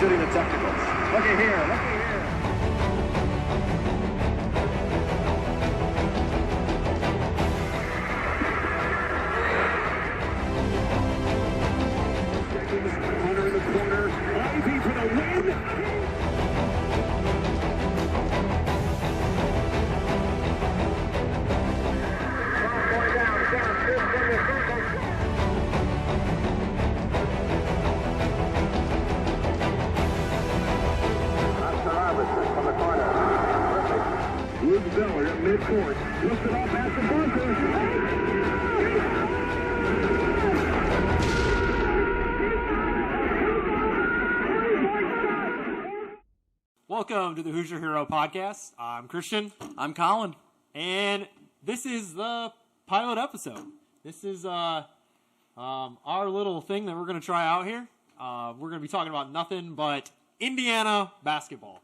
shooting the technicals. Looky here, looky here. Hunter in the corner. Ivy for the win. Luke Miller at midcourt. Lifts it off at the bunker. Welcome to the Hoosier Hero Podcast. I'm Christian. I'm Colin. And this is the pilot episode. This is our little thing that we're going to try out here. We're going to be talking about nothing but Indiana basketball.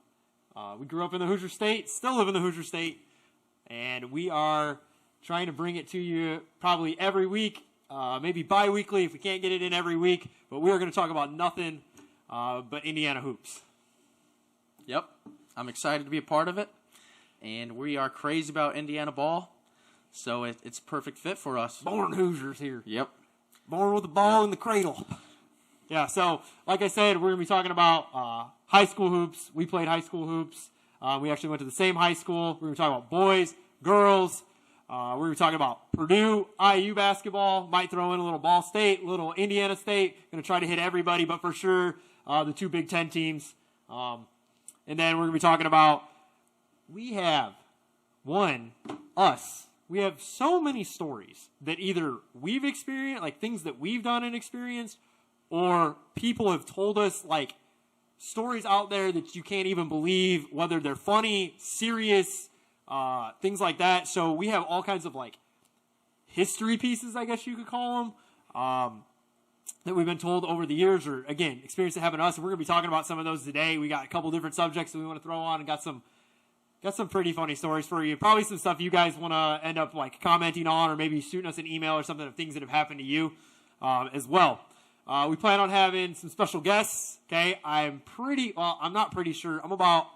We grew up in the Hoosier State, still live in the Hoosier State, and we are trying to bring it to you probably every week, maybe bi-weekly if we can't get it in every week, but we are going to talk about nothing but Indiana hoops. Yep, I'm excited to be a part of it, and we are crazy about Indiana ball, so it's a perfect fit for us. Born Hoosiers here. Yep. Born with the ball in the cradle. Yeah, so like I said, we're going to be talking about high school hoops. We played high school hoops. We actually went to the same high school. We're going to talk about boys, girls. We're going to be talking about Purdue, IU basketball. Might throw in a little Ball State, a little Indiana State. Going to try to hit everybody, but for sure the two Big Ten teams. And then we're going to be talking about, we have so many stories that either we've experienced, like things that we've done and experienced, or people have told us, like, stories out there that you can't even believe, whether they're funny, serious, things like that. So we have all kinds of, like, history pieces, I guess you could call them, that we've been told over the years, or, again, experience that happened to us. And we're going to be talking about some of those today. We got a couple different subjects that we want to throw on, and got some pretty funny stories for you. Probably some stuff you guys want to end up, like, commenting on, or maybe shooting us an email or something of things that have happened to you as well. We plan on having some special guests, okay? I'm not pretty sure. I'm about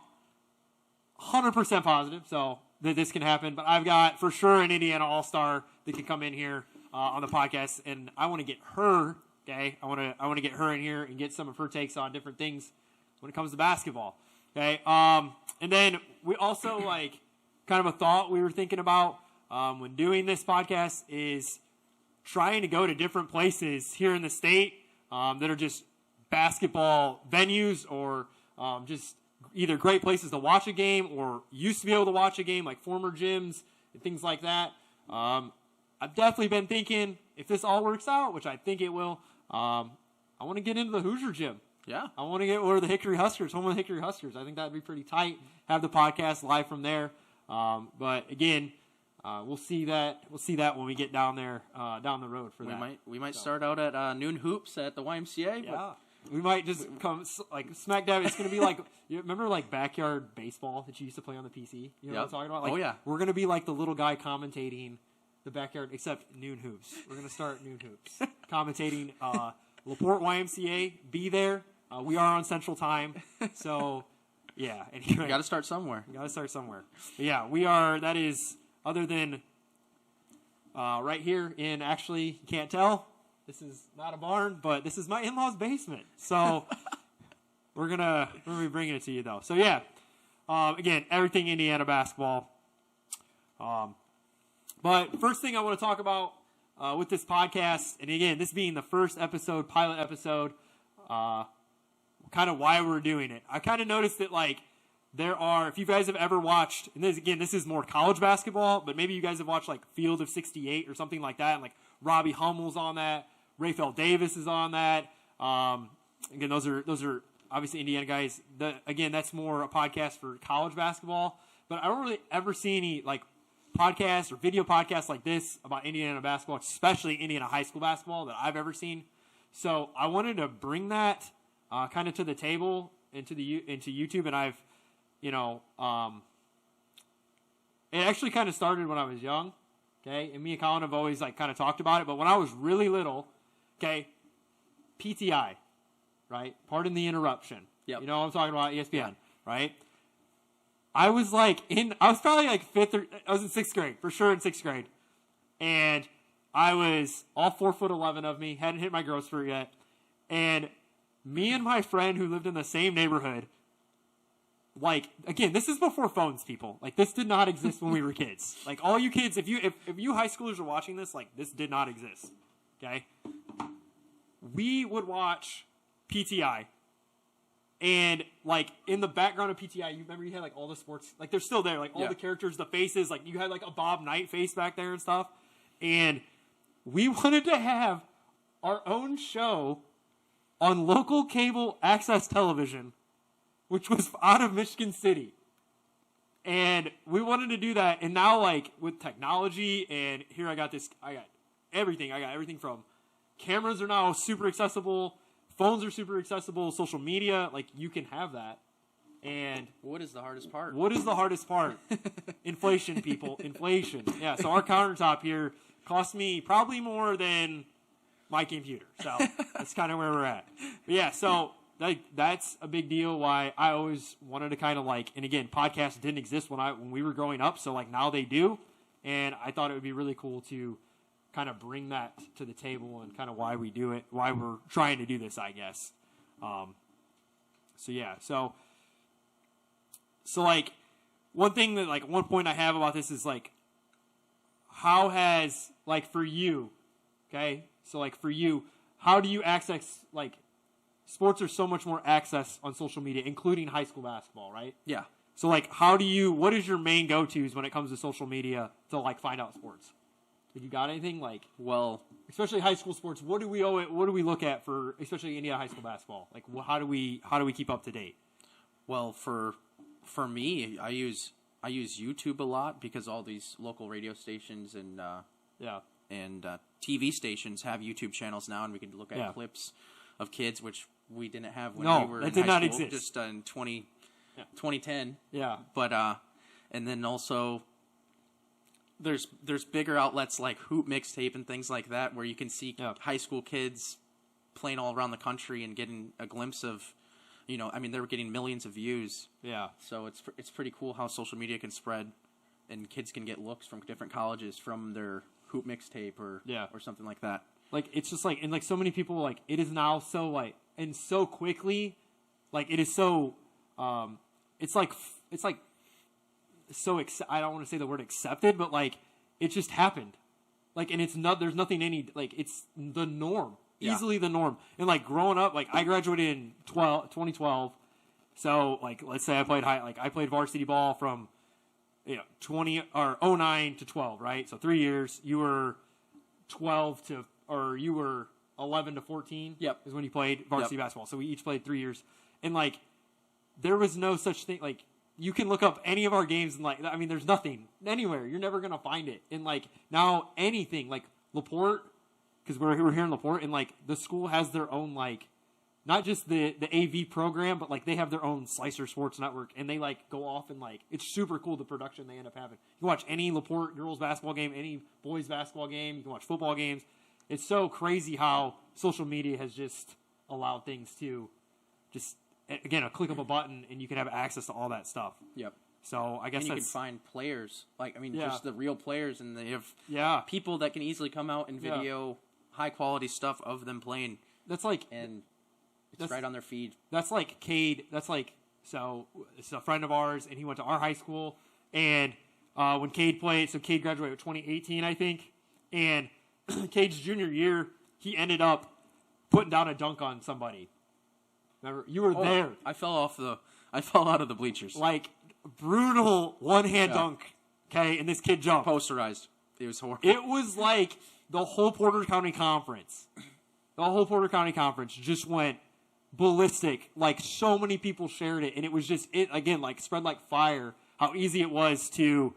100% positive, so that this can happen. But I've got, for sure, an Indiana All-Star that can come in here on the podcast, and I want to get her, okay? I want to get her in here and get some of her takes on different things when it comes to basketball, okay? And then we also, like, kind of a thought we were thinking about when doing this podcast is trying to go to different places here in the state that are just basketball venues, or just either great places to watch a game, or used to be able to watch a game, like former gyms and things like that. I've definitely been thinking, if this all works out, which I think it will, I want to get into the Hoosier gym. Yeah. I want to get where the Hickory Huskers, home of the Hickory Huskers. I think that would be pretty tight. Have the podcast live from there. But again, we'll see that when we get down there, down the road for that. We might start out at noon hoops at the YMCA. Yeah. We might just come, like, smack dab. It's going to be like, you remember, like, backyard baseball that you used to play on the PC? You know what I'm talking about? Like, oh, yeah. We're going to be like the little guy commentating the backyard, except noon hoops. We're going to start noon hoops. Commentating LaPorte YMCA. Be there. We are on Central Time. So, yeah. Anyway, You got to start somewhere. But yeah, we are, that is, other than right here in, actually, you can't tell, this is not a barn, but this is my in-laws' basement. So we're gonna be bringing it to you, though. So, yeah, again, everything Indiana basketball. But first thing I want to talk about with this podcast, and again, this being the first episode, pilot episode, kind of why we're doing it. I kind of noticed that, like, there are, if you guys have ever watched, and this is more college basketball, but maybe you guys have watched, like, Field of 68 or something like that, and, like, Robbie Hummel's on that, Raphael Davis is on that. Again, those are obviously Indiana guys. Again, that's more a podcast for college basketball, but I don't really ever see any, like, podcasts or video podcasts like this about Indiana basketball, especially Indiana high school basketball, that I've ever seen. So I wanted to bring that kind of to the table into YouTube, and I've, it actually kind of started when I was young, okay? And me and Colin have always, like, kind of talked about it, but when I was really little, okay, PTI, right? Pardon the interruption. Yep. You know what I'm talking about? ESPN, right? I was probably like I was in 6th grade, for sure in 6th grade. And I was all 4'11" of me, hadn't hit my growth spurt yet. And me and my friend who lived in the same neighborhood, like, again, this is before phones, people. Like, this did not exist when we were kids. Like, all you kids, if you high schoolers are watching this, like, this did not exist. Okay? We would watch PTI. And, like, in the background of PTI, you remember you had, like, all the sports, like, they're still there. Like, all the characters, the faces, like, you had, like, a Bob Knight face back there and stuff. And we wanted to have our own show on local cable access television, which was out of Michigan City. And we wanted to do that. And now, like, with technology, and here I got everything. I got everything from cameras are now super accessible. Phones are super accessible. Social media, like, you can have that. And what is the hardest part? What is the hardest part? Inflation, people. Inflation. Yeah, so our countertop here cost me probably more than my computer. So that's kind of where we're at. But yeah, so that's a big deal why I always wanted to kind of like, and again, podcasts didn't exist when we were growing up, so like now they do. And I thought it would be really cool to kind of bring that to the table and kind of why we do it, why we're trying to do this, I guess. So yeah, so like one thing that like one point I have about this is like, how has like for you, okay? So like for you, how do you access like sports are so much more access on social media, including high school basketball, right? Yeah. So like what is your main go-tos when it comes to social media to like find out sports? Have you got anything like, well, especially high school sports? What do we look at for especially Indiana high school basketball? Like how do we keep up to date? Well, for me, I use YouTube a lot because all these local radio stations and TV stations have YouTube channels now, and we can look at clips of kids, which we didn't have when we were in high school, exist. Just in 2010. Yeah. But and then also there's bigger outlets like Hoop Mixtape and things like that where you can see high school kids playing all around the country and getting a glimpse of, you know, I mean, they were getting millions of views. Yeah. So it's pretty cool how social media can spread, and kids can get looks from different colleges from their Hoop Mixtape or something like that. Like it's just like, and like so many people, like it is now so like, and so quickly, like it is so, it's like so I don't want to say the word accepted, but like it just happened, like, and there's nothing like it's the norm. Easily the norm. And like growing up, like I graduated in 2012. So like let's say I played varsity ball from 09 to 12, right? So 3 years. You were 11 to 14. Yep. Is when you played varsity basketball. So we each played 3 years. And like there was no such thing, like you can look up any of our games and like, I mean, there's nothing anywhere. You're never going to find it. And like now anything like LaPorte, because we're here in LaPorte, and like the school has their own like, not just the AV program, but like they have their own Slicer Sports Network, and they like go off and like it's super cool the production they end up having. You can watch any LaPorte girls basketball game, any boys basketball game. You can watch football games. It's so crazy how social media has just allowed things to just again a click of a button and you can have access to all that stuff. Yep. So I guess and you can find players, like I mean, just the real players, and they have people that can easily come out and video high quality stuff of them playing. That's like, and it's right on their feed. That's like Cade. That's like, so it's a friend of ours, and he went to our high school. And when Cade played, so Cade graduated 2018, I think. And Cade's junior year, he ended up putting down a dunk on somebody. Remember, you were there. I fell out of the bleachers. Like brutal one-hand dunk. Okay, and this kid jumped. Posterized. It was horrible. It was like the whole Porter County Conference. The whole Porter County Conference just went ballistic. Like so many people shared it, and it was just again like spread like fire. How easy it was to,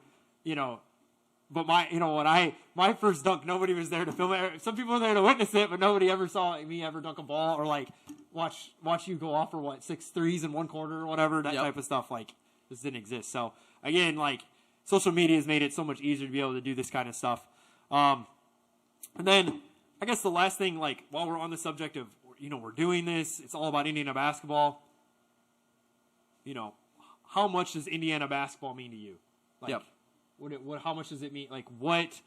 But my first dunk, nobody was there to film it. Some people were there to witness it, but nobody ever saw me ever dunk a ball or like watch you go off for 6 threes in one quarter or whatever. That type of stuff like this didn't exist. So again, like social media has made it so much easier to be able to do this kind of stuff. And then I guess the last thing, like while we're on the subject of we're doing this, it's all about Indiana basketball. how much does Indiana basketball mean to you? Like, Yep. How much does it mean? Like, what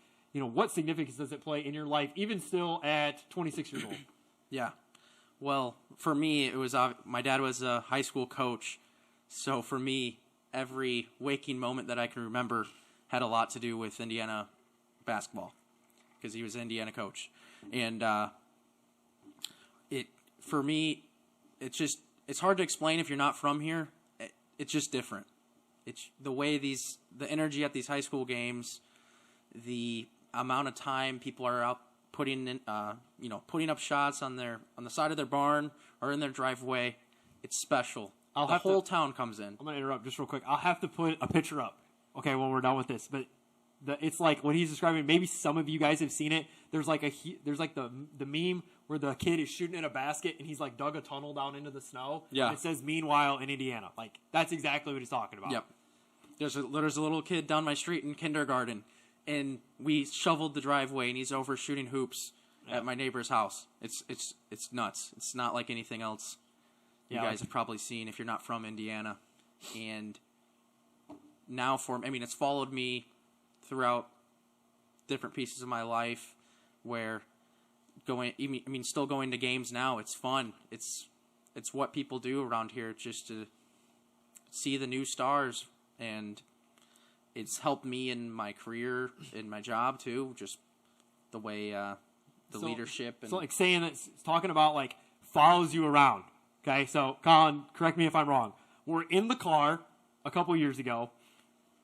significance does it play in your life, even still at 26 years old? Yeah. Well, for me, it was my dad was a high school coach, so for me, every waking moment that I can remember had a lot to do with Indiana basketball because he was an Indiana coach, and for me, it's hard to explain if you're not from here. It's just different. It's the way the energy at these high school games, the amount of time people are out putting up shots on the side of their barn or in their driveway. It's special. The whole town comes in. I'm going to interrupt just real quick. I'll have to put a picture up, okay, when we're done with this. But it's like what he's describing. Maybe some of you guys have seen it. There's like the meme where the kid is shooting in a basket and he's like dug a tunnel down into the snow. Yeah. And it says "Meanwhile in Indiana." Like that's exactly what he's talking about. Yep. There's a little kid down my street in kindergarten, and we shoveled the driveway, and he's over shooting hoops at my neighbor's house. It's nuts. It's not like anything else you guys have probably seen if you're not from Indiana. And now it's followed me throughout different pieces of my life where still going to games now, it's fun. It's what people do around here just to see the new stars, and it's helped me in my career, in my job too, just the way leadership. And so like saying that, talking about like follows you around. Okay, so Colin, correct me if I'm wrong. We're in the car a couple years ago,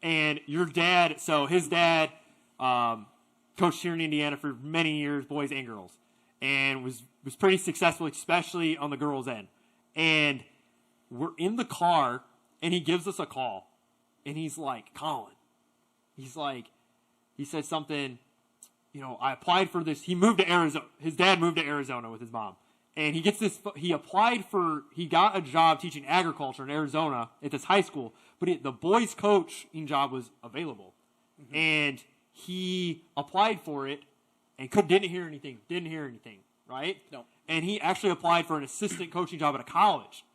and his dad coached here in Indiana for many years, boys and girls, and was pretty successful, especially on the girls' end. And we're in the car, and he gives us a call, and he's like, Colin, he said something, I applied for this. He moved to Arizona. His dad moved to Arizona with his mom. And he got a job teaching agriculture in Arizona at this high school, but the boys' coaching job was available. Mm-hmm. And he applied for it and didn't hear anything, right? No. And he actually applied for an assistant coaching job at a college.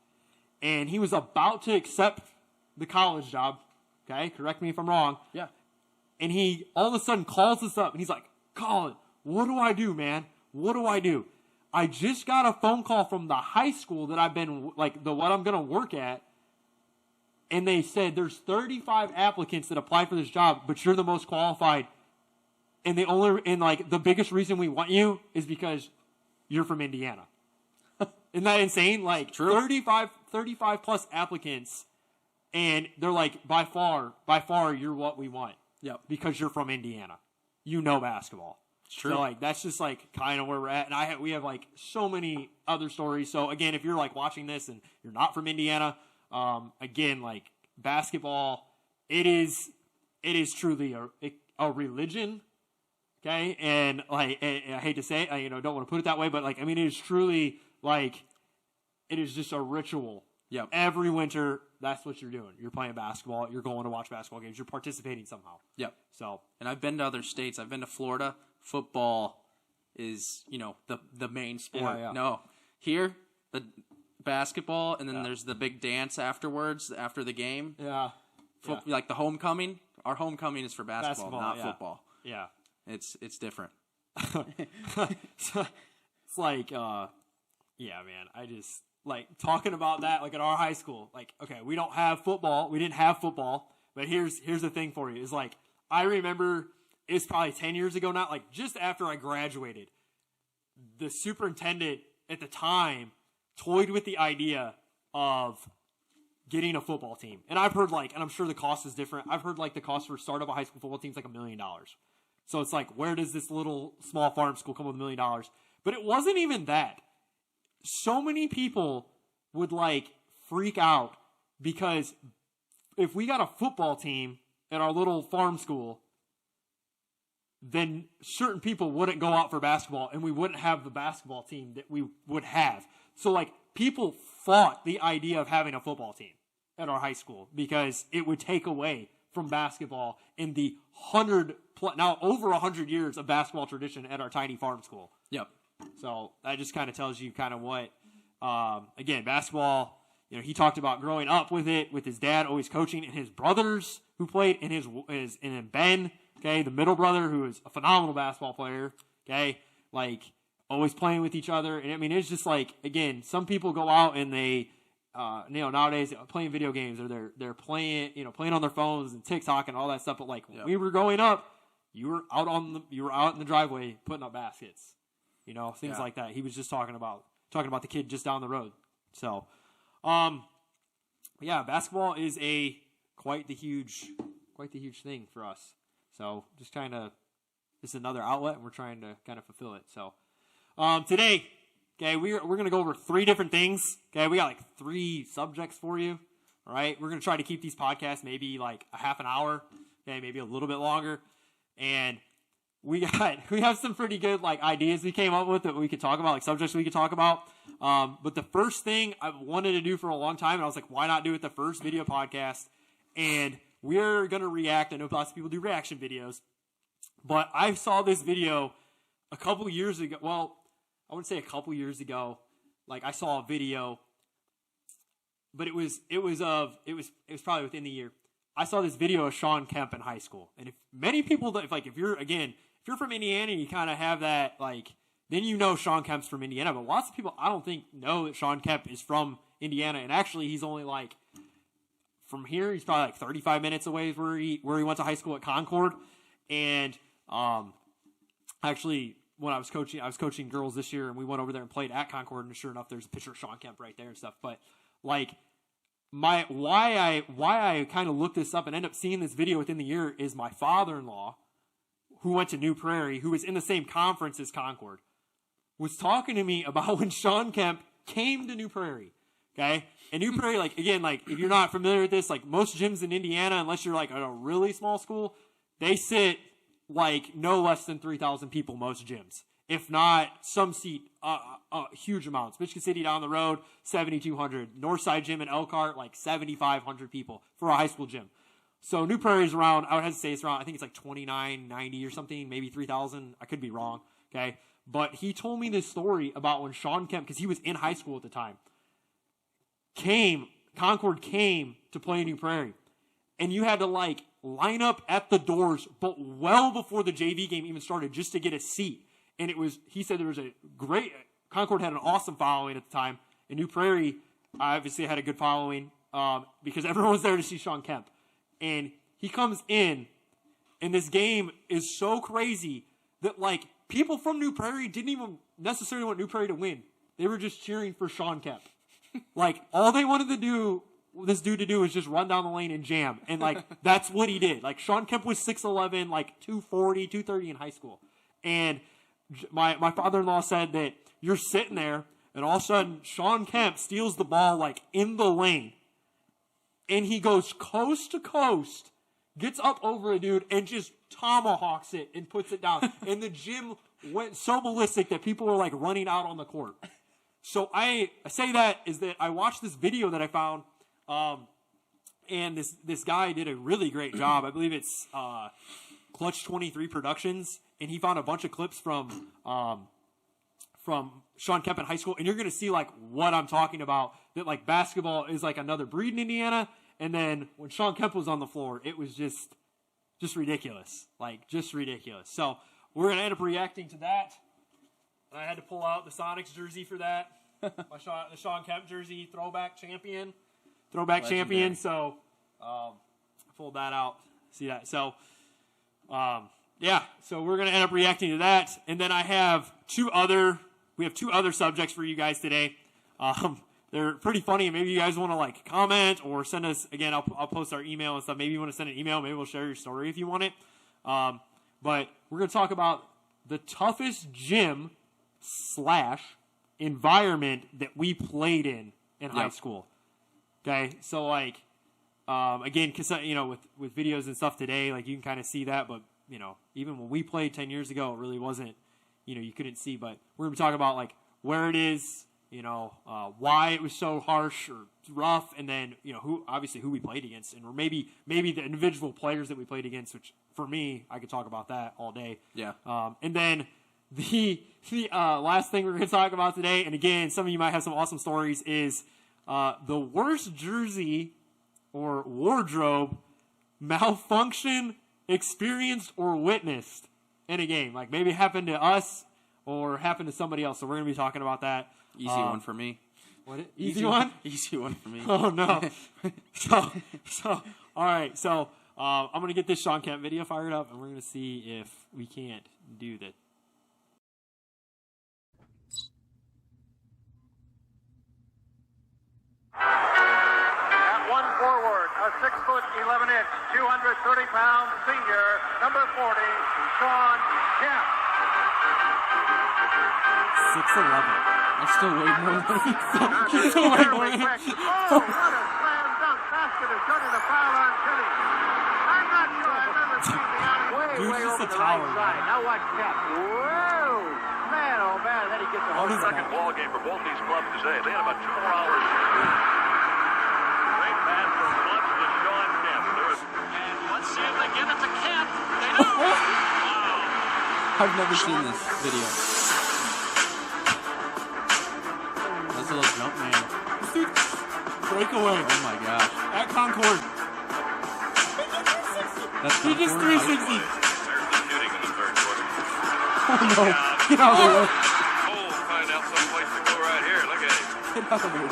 And he was about to accept the college job, okay? Correct me if I'm wrong. Yeah. And he all of a sudden calls us up, and he's like, Colin, what do I do, man? What do I do? I just got a phone call from the high school that I've been, what I'm going to work at, and they said there's 35 applicants that applied for this job, but you're the most qualified, and the biggest reason we want you is because you're from Indiana. Isn't that insane? Like, true. 35 plus applicants, and they're like, by far, you're what we want. Yep. Because you're from Indiana. Basketball. It's true. So, that's just, kind of where we're at. And we have, so many other stories. So, again, if you're, watching this and you're not from Indiana, again, basketball, it is truly a religion, okay? And, I hate to say it, I don't want to put it that way, but, it is truly, it is just a ritual. Yep. Every winter, that's what you're doing. You're playing basketball. You're going to watch basketball games. You're participating somehow. Yep. So, and I've been to other states. I've been to Florida. Football is, the main sport. Yeah. No, here the basketball, and then there's the big dance afterwards, after the game. Yeah. Like the homecoming. Our homecoming is for basketball, not yeah. football. Yeah. It's different. It's yeah, man. I just talking about that. At our high school, okay, we don't have football. We didn't have football, but here's the thing for you is I remember. It's probably 10 years ago now, just after I graduated, the superintendent at the time toyed with the idea of getting a football team. And I've heard and I'm sure the cost is different. I've heard the cost for start of a high school football team is $1 million. So it's where does this little small farm school come with $1 million? But it wasn't even that. So many people would freak out because if we got a football team at our little farm school, then certain people wouldn't go out for basketball, and we wouldn't have the basketball team that we would have. So, people fought the idea of having a football team at our high school because it would take away from basketball in the now over 100 years of basketball tradition at our tiny farm school. Yep. So that just kind of tells you what, again, basketball, he talked about growing up with it, with his dad always coaching, and his brothers who played, and then Ben, okay, the middle brother who is a phenomenal basketball player, okay, like always playing with each other. And I mean, it's just like, again, some people go out and they, nowadays playing video games, or they're playing, playing on their phones and TikTok and all that stuff. But like when we were growing up, you were out in the driveway putting up baskets, things like that. He was just talking about the kid just down the road. So, basketball is quite the huge thing for us. So just it's another outlet, and we're trying to kind of fulfill it. So, today, okay, we're going to go over 3 different things. Okay, we got like 3 subjects for you. All right, we're going to try to keep these podcasts maybe like a half an hour, okay, maybe a little bit longer. And we have some pretty good like ideas we came up with that we could talk about, like subjects we could talk about. But the first thing I wanted to do for a long time, and I was like, why not do it the first video podcast? And we're going to react. I know lots of people do reaction videos, but I saw this video a couple years ago. Well, I wouldn't say a couple years ago. Like I saw a video, but it was probably within the year. I saw this video of Sean Kemp in high school. And if you're from Indiana and you kind of have that, like, then Sean Kemp's from Indiana. But lots of people, I don't think, know that Sean Kemp is from Indiana. And actually, he's only like, from here, he's probably like 35 minutes away where he went to high school at Concord. And actually, when I was coaching girls this year, and we went over there and played at Concord. And sure enough, there's a picture of Sean Kemp right there and stuff. But like, why I kind of looked this up and ended up seeing this video within the year is my father-in-law, who went to New Prairie, who was in the same conference as Concord, was talking to me about when Sean Kemp came to New Prairie. Okay? And New Prairie, like, again, like, if you're not familiar with this, like, most gyms in Indiana, unless you're like at a really small school, they sit like no less than 3,000 people, most gyms. If not, some seat huge amounts. Michigan City down the road, 7,200. Northside Gym in Elkhart, like 7,500 people for a high school gym. So New Prairie is around, I would have to say it's around, I think it's like 2,990 or something, maybe 3,000. I could be wrong, okay? But he told me this story about when Sean Kemp, because he was in high school at the time, Concord came to play New Prairie. And you had to like line up at the doors, but well before the JV game even started, just to get a seat. And he said there was Concord had an awesome following at the time. And New Prairie obviously had a good following because everyone was there to see Sean Kemp. And he comes in, and this game is so crazy that, like, people from New Prairie didn't even necessarily want New Prairie to win. They were just cheering for Sean Kemp. Like, all they wanted this dude to do was just run down the lane and jam. And, like, that's what he did. Like, Sean Kemp was 6'11", like 240, 230 in high school. And my father-in-law said that you're sitting there, and all of a sudden, Sean Kemp steals the ball, like, in the lane. And he goes coast to coast, gets up over a dude, and just tomahawks it and puts it down. And the gym went so ballistic that people were, like, running out on the court. So I say that is that I watched this video that I found, and this guy did a really great job. I believe it's Clutch 23 Productions, and he found a bunch of clips from Sean Kemp in high school, and you're going to see like what I'm talking about, that like basketball is like another breed in Indiana. And then when Sean Kemp was on the floor, it was just ridiculous, like just ridiculous. So we're going to end up reacting to that. I had to pull out the Sonics jersey for that, the Sean Kemp jersey, throwback champion. Legendary. So I pulled that out. See that? So so we're going to end up reacting to that. And then we have two other subjects for you guys today. They're pretty funny. Maybe you guys want to like comment or send us, again, I'll post our email and stuff. Maybe you want to send an email. Maybe we'll share your story if you want it. But we're going to talk about the toughest gym / environment that we played in high school. Okay. So like, again, cause with videos and stuff today, like you can kind of see that, but even when we played 10 years ago, it really wasn't, you couldn't see, but we're going to be talking about like where it is, why it was so harsh or rough, and then, who we played against, and maybe the individual players that we played against, which for me, I could talk about that all day. Yeah. And then the last thing we're going to talk about today, and again, some of you might have some awesome stories, is The worst jersey or wardrobe malfunction experienced or witnessed in a game. Like maybe it happened to us or happened to somebody else. So we're going to be talking about that. Easy one for me. What? Easy one? Easy one for me. Oh, no. so, all right. So I'm going to get this Sean Kemp video fired up, and we're going to see if we can't do this. Forward, a 6'11", 230-pound senior, number 40, Sean Kemp. 6'11". That's still way more than He's still way more than Oh, what a slam dunk basket is turning the foul on Kenny. I'm not sure I've ever seen the honor way just over a the tower, right side. Now watch Kemp. Whoa! Man, oh man, then he gets the whole second ball game for both these clubs today. They had about 2 more hours. Great pass from Lutz to Sean Kemp. And let's see if they give it to Kemp. They do. Wow. I've never seen this video. That's a little jump man. Breakaway. Oh my gosh. At Concord. That's He just 360. There's the shooting in the third quarter. Oh no. Get out of the way. Oh, find out some place to go right here. Look at it. Get out of the way.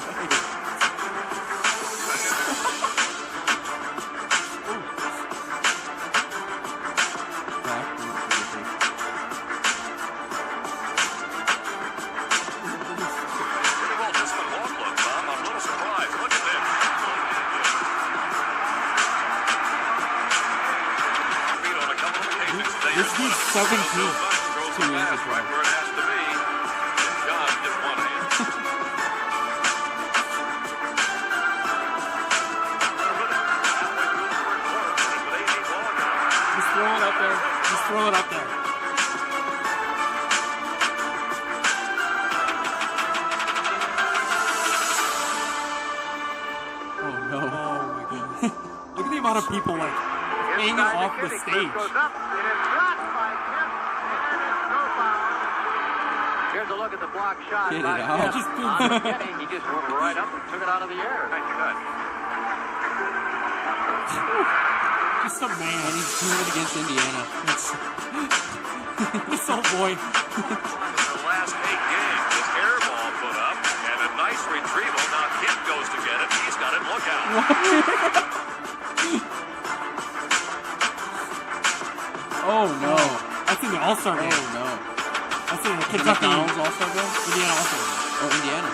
Pretty well distant ball club, Tom. I'm a little surprised. Look at this. Feet on a couple of occasions. This dude's 17. Throws the pass right where it has to be. John just one hand. Just throw it up there. Just throw it up there. Oh no. Oh my goodness. Look at the amount of people like hanging off the stage. Goes up. It is blocked by Kemp, and it's no foul. Here's a look at the block shot. Get it by out. Kemp. Just do On that. Kenny, he just went right up and took it out of the air. Thank you, God. Just a man. And he's doing it against Indiana. This old boy. In the last 8 games, this air ball put up, and a nice retrieval. Now Kemp goes to get it. He's got it. Look out. Oh no. That's in the All-Star game. Oh no. That's in the The Kentucky. McDonald's also go? Indiana All-Star game. Oh, Indiana.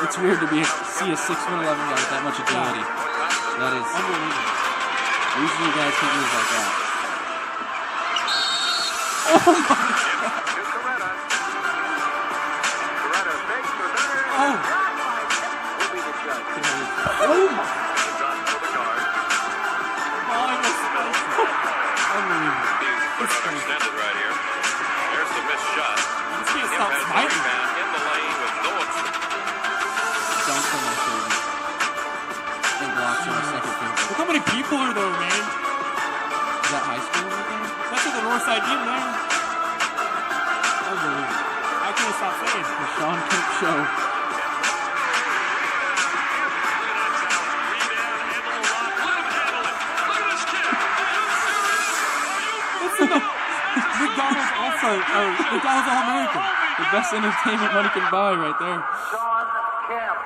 It's weird to see a 6'11" guy with that much agility. That is Unbelievable. usually guys can't move like that. Oh. Oh my. Unbelievable. It's extended right here. There's the missed shot. This can't Kemp stop has the smiling. rebound in the lane with no obstruction. Dunks on my shoulder. And blocks on my second finger. Look how many people are there, man. Is that high school again? That's at the Northside Gym, man. Unbelievable. I can't stop saying it. The Sean Kemp Show. It's in the McDonald's McDonald's All-American. The best entertainment money can buy right there. Sean Kemp.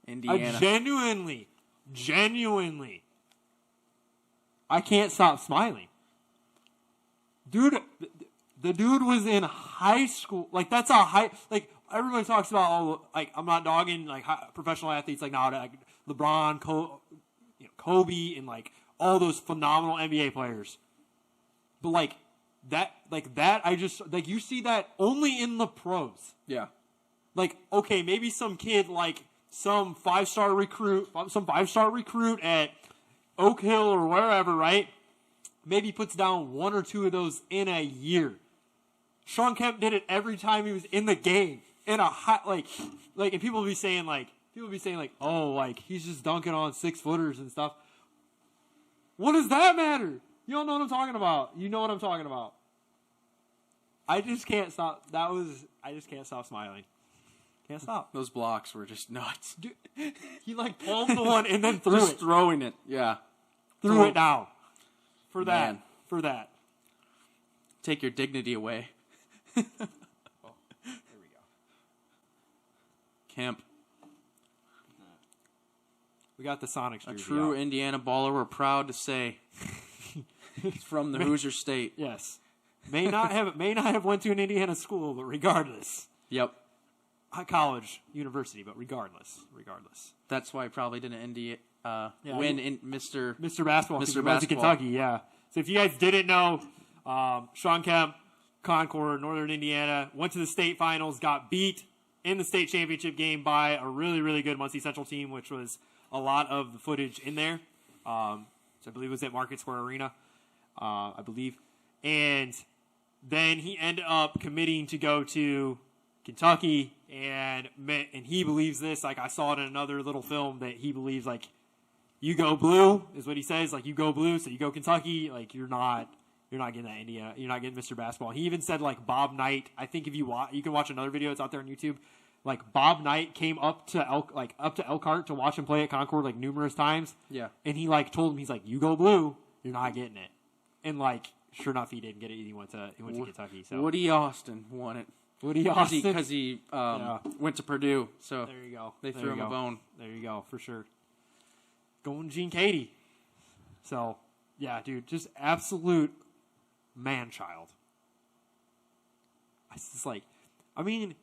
Indiana. Genuinely, I can't stop smiling. Dude, the dude was in high school. Like, that's a high, like, everybody talks about, oh, like, I'm not dogging, like, professional athletes, like, now, like, LeBron, Kobe, and, like, all those phenomenal NBA players. But, like, that, I just, like, you see that only in the pros. Yeah. Like, okay, maybe some kid, like, some five-star recruit at Oak Hill or wherever, right? maybe puts down 1 or 2 of those in a year. Sean Kemp did it every time he was in the game. In a hot, like, and people be saying, oh, like, he's just dunking on 6-footers and stuff. What does that matter? You don't know what I'm talking about. You know what I'm talking about. I just can't stop. I just can't stop smiling. Can't stop. Those blocks were just nuts. Dude, he like palmed the one and then threw just it. throwing it. Yeah. Threw it down. For that. Man. For that. Take your dignity away. Oh, there we go. Kemp. We got the Sonics A jersey true out. Indiana baller, we're proud to say. He's from the Hoosier State. Yes. May not have went to an Indiana school, but regardless. Yep. College, university, but regardless. That's why he probably didn't Yeah, win in Mr. Basketball. Mr. He went to Basketball. Kentucky, yeah. So if you guys didn't know, Sean Kemp, Concord, Northern Indiana, went to the state finals, got beat in the state championship game by a really, really good Muncie Central team, which was a lot of the footage in there. So I believe it was at Market Square Arena, I believe. And then he ended up committing to go to Kentucky, and he believes this. Like, I saw it in another little film that he believes, like, you go blue is what he says. Like, you go blue, so you go Kentucky. Like, you're not getting that Indiana. You're not getting Mr. Basketball. He even said, like, Bob Knight. I think if you can watch another video. It's out there on YouTube. Like, Bob Knight came up to Elkhart to watch him play at Concord like numerous times. Yeah. And he like told him, he's like, you go blue, you're not getting it. And like, sure enough, he didn't get it. He went to Kentucky. So Woody Austin won it. Woody Austin, because he went to Purdue. So there you go. They threw him a bone. There you go, for sure. Going Gene Katie. So yeah, dude, just absolute man-child. It's just like, I mean,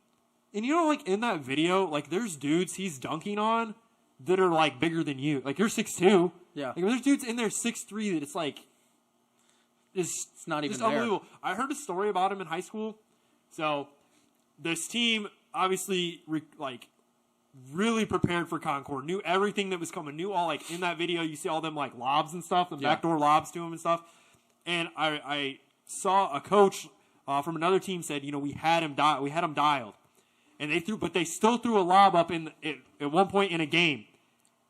and you know, like in that video, like there's dudes he's dunking on that are like bigger than you. Like you're 6'2". Yeah. Like there's dudes in there 6'3" that it's like, it's not even just there. unbelievable. I heard a story about him in high school. So this team obviously really prepared for Concord, knew everything that was coming, knew all, like in that video you see all them like lobs and stuff, the backdoor lobs to him and stuff. And I saw a coach from another team said, you know, we had him dialed, and they still threw a lob up at one point in a game.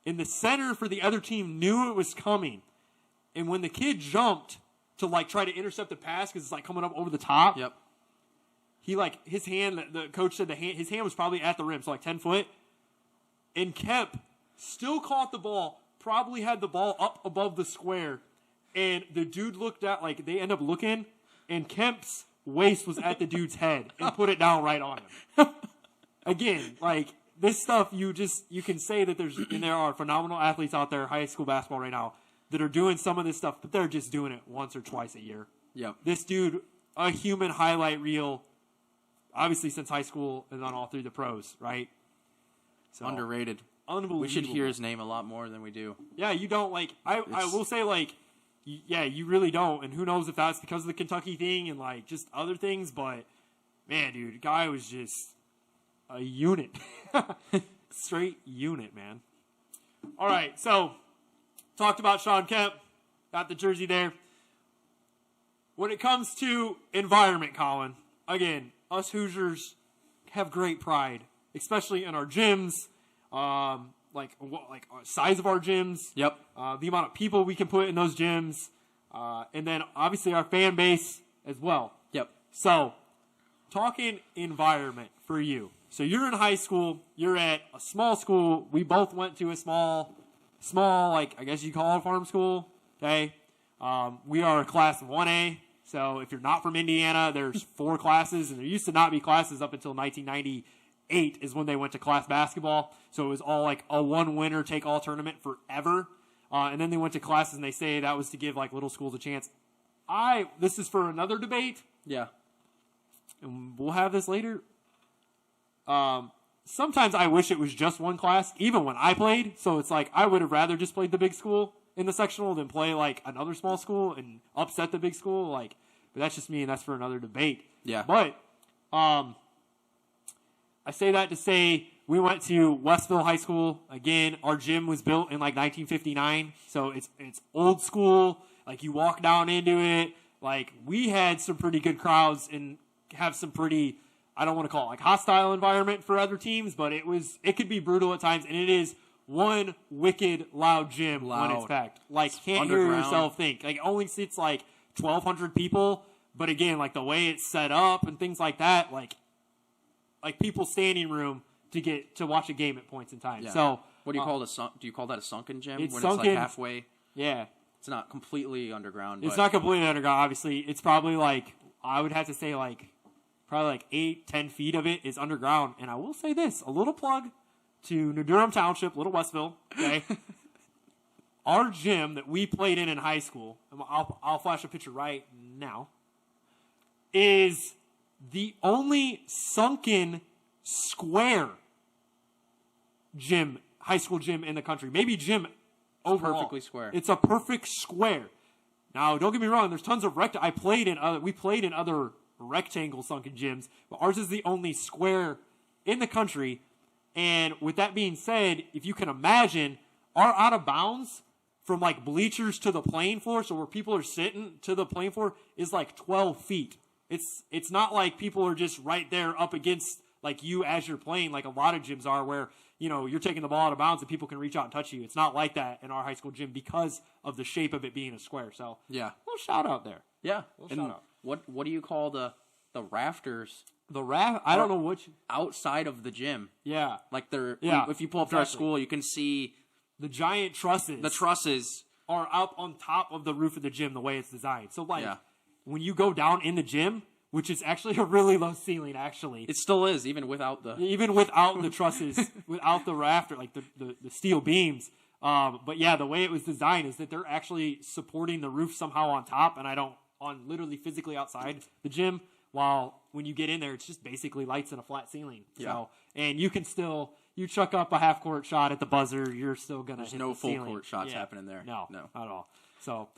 And the center for the other team knew it was coming, and when the kid jumped to like try to intercept the pass because it's like coming up over the top. Yep. He like his hand. The coach said his hand was probably at the rim, so like 10 foot. And Kemp still caught the ball. Probably had the ball up above the square, and the dude looked at like they end up looking, and Kemp's waist was at the dude's head and put it down right on him. Again, like this stuff, you can say that there are phenomenal athletes out there, high school basketball right now, that are doing some of this stuff, but they're just doing it once or twice a year. Yep. This dude, a human highlight reel, obviously since high school and then all through the pros, right? So, Underrated. Unbelievable. We should hear his name a lot more than we do. Yeah, you don't like. I will say like, yeah, you really don't, and who knows if that's because of the Kentucky thing and like just other things. But man, dude, guy was just a unit, straight unit, man. All right, so talked about Sean Kemp, got the jersey there. When it comes to environment, Colin, again, us Hoosiers have great pride, especially in our gyms, like size of our gyms. Yep. The amount of people we can put in those gyms, and then obviously our fan base as well. Yep. So, talking environment for you. So you're in high school. You're at a small school. We both went to a small, like I guess you call it a farm school. Okay. We are a class 1A. So if you're not from Indiana, there's 4 classes, and there used to not be classes up until 1998 is when they went to class basketball. So it was all like a one winner take all tournament forever. And then they went to classes, and they say that was to give like little schools a chance. This is for another debate. Yeah. And we'll have this later. Sometimes I wish it was just one class, even when I played. So it's like I would have rather just played the big school in the sectional than play like another small school and upset the big school. Like, but that's just me, and that's for another debate. Yeah. But I say that to say we went to Westville High School. Again, our gym was built in like 1959, so it's old school. Like, you walk down into it. Like, we had some pretty good crowds and have some pretty, I don't want to call it like hostile environment for other teams, but it could be brutal at times, and it is one wicked loud gym when it's packed. Like, can't hear yourself think. Like, it only seats like 1,200 people, but again, like the way it's set up and things like that, like people standing room to watch a game at points in time. Yeah. So what do you call it? Do you call that a sunken gym? It's when sunken, it's like halfway. Yeah. It's not completely underground. It's not completely underground, obviously. It's probably like, I would have to say like, probably like 8-10 feet of it is underground. And I will say this, a little plug to New Durham Township, Little Westville, okay? Our gym that we played in high school, I'll flash a picture right now, is the only sunken square gym, high school gym in the country. Maybe gym overall. Perfectly square. It's a perfect square. Now, don't get me wrong. There's tons of we played in other rectangle sunken gyms, but ours is the only square in the country. And with that being said, if you can imagine, our out of bounds from like bleachers to the playing floor, so where people are sitting to the playing floor, is like 12 feet. It's not like people are just right there up against like you as you're playing, like a lot of gyms are, where you're taking the ball out of bounds and people can reach out and touch you. It's not like that in our high school gym because of the shape of it being a square. So yeah, little shout out there. Yeah, little shout out. What do you call the rafters? I don't know which outside of the gym. Yeah, like they're If you pull up to our school, you can see the giant trusses. The trusses are up on top of the roof of the gym the way it's designed. So like when you go down in the gym, which is actually a really low ceiling, actually. It still is, even without the trusses, without the rafter, like the steel beams. But yeah, the way it was designed is that they're actually supporting the roof somehow on top, and on literally physically outside the gym, while when you get in there, it's just basically lights and a flat ceiling. Yeah. So, and you can you chuck up a half court shot at the buzzer, you're still going to hit no the full ceiling. court shots happening there. No, not at all. So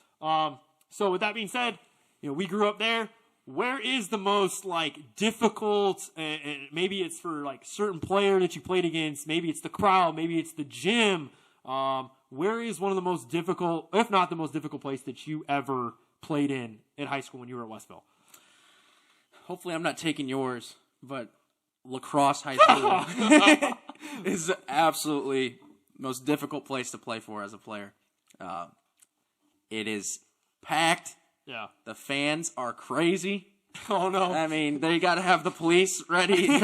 with that being said, we grew up there. Where is the most like difficult? And maybe it's for like certain player that you played against. Maybe it's the crowd. Maybe it's the gym. Where is one of the most difficult, if not the most difficult place that you ever played in high school when you were at Westville? Hopefully, I'm not taking yours, but lacrosse high school is absolutely most difficult place to play for as a player. It is packed. Yeah. The fans are crazy. Oh, no. I mean, they got to have the police ready.